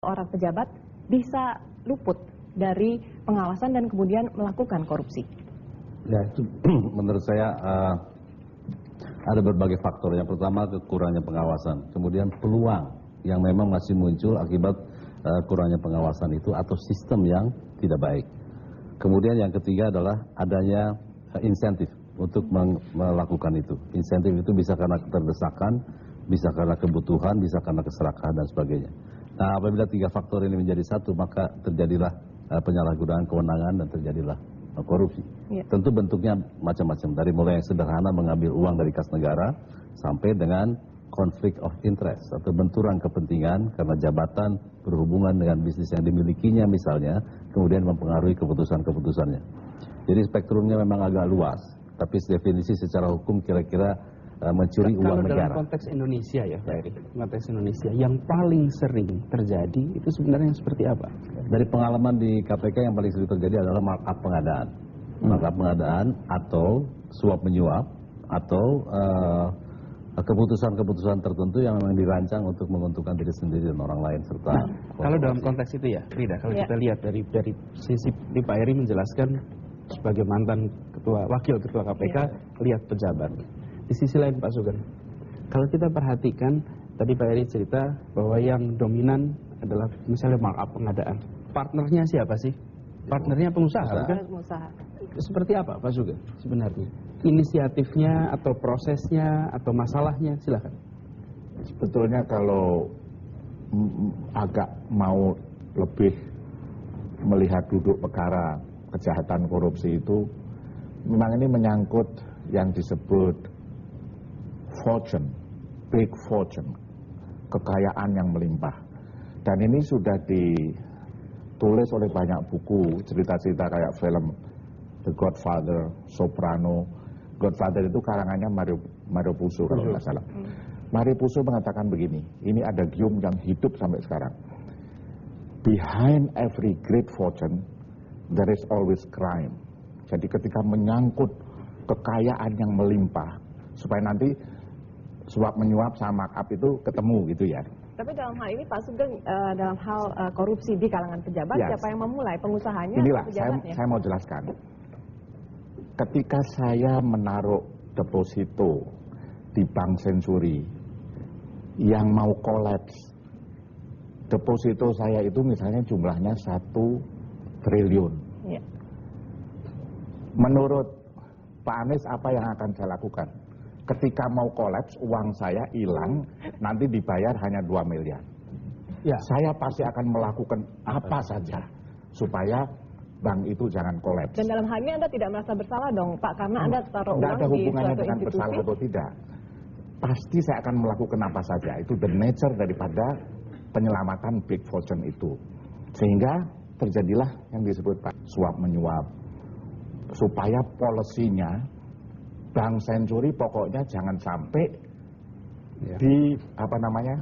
Orang pejabat bisa luput dari pengawasan dan kemudian melakukan korupsi? Ya, itu menurut saya ada berbagai faktor. Yang pertama kurangnya pengawasan, kemudian peluang yang memang masih muncul akibat kurangnya pengawasan itu atau sistem yang tidak baik. Kemudian yang ketiga adalah adanya insentif untuk melakukan itu. Insentif itu bisa karena keterdesakan, bisa karena kebutuhan, bisa karena keserakahan dan sebagainya. Nah, apabila tiga faktor ini menjadi satu, maka terjadilah penyalahgunaan kewenangan dan terjadilah korupsi. Ya. Tentu bentuknya macam-macam, dari mulai yang sederhana mengambil uang dari kas negara sampai dengan konflik of interest atau benturan kepentingan karena jabatan berhubungan dengan bisnis yang dimilikinya misalnya, kemudian mempengaruhi keputusan-keputusannya. Jadi spektrumnya memang agak luas, tapi definisi secara hukum kira-kira mencuri uang negara. Dalam konteks Indonesia ya Pak Eri, konteks Indonesia yang paling sering terjadi itu sebenarnya seperti apa? Dari pengalaman di KPK yang paling sering terjadi adalah markup pengadaan. Markup pengadaan atau suap menyuap atau keputusan-keputusan tertentu yang memang dirancang untuk menguntungkan diri sendiri dan orang lain serta kalau dalam konteks itu ya Frida, kalau kita lihat dari sisi Pak Eri menjelaskan sebagai mantan wakil ketua KPK, lihat pejabat. Di sisi lain Pak Sugeng, kalau kita perhatikan tadi Pak Eri cerita bahwa yang dominan adalah misalnya markup pengadaan. Partnernya siapa sih? Partnernya pengusaha, kan? Pengusaha. Seperti apa Pak Sugeng sebenarnya? Inisiatifnya atau prosesnya atau masalahnya, silakan. Sebetulnya kalau agak mau lebih melihat duduk perkara kejahatan korupsi itu, memang ini menyangkut yang disebut fortune, big fortune, kekayaan yang melimpah. Dan ini sudah ditulis oleh banyak buku, cerita-cerita kayak film The Godfather, Soprano. Godfather itu karangannya Mario Puzo kalau nggak salah. Mario Puzo mengatakan begini, ini ada gium yang hidup sampai sekarang. Behind every great fortune, there is always crime. Jadi ketika menyangkut kekayaan yang melimpah, supaya nanti suap menyuap sama markup itu ketemu gitu ya. Tapi dalam hal ini Pak Sugeng, dalam hal korupsi di kalangan pejabat, siapa yang memulai? Pengusahanya inilah, atau pejabatnya? saya mau jelaskan. Ketika saya menaruh deposito di Bank Senturi yang mau kolaps, deposito saya itu misalnya jumlahnya 1 triliun. Ya. Menurut Pak Anies apa yang akan saya lakukan? Ketika mau kolaps, uang saya hilang, nanti dibayar hanya 2 miliar. Ya. Saya pasti akan melakukan apa saja supaya bank itu jangan kolaps. Dan dalam hal ini Anda tidak merasa bersalah dong Pak, karena Anda taruh Tidak uang ada di hubungannya suatu dengan institusi. bersalah atau tidak. Pasti saya akan melakukan apa saja. Itu the nature daripada penyelamatan big fortune itu. Sehingga terjadilah yang disebut Pak suap menyuap. Supaya polisinya Bank Senturi pokoknya jangan sampai di apa namanya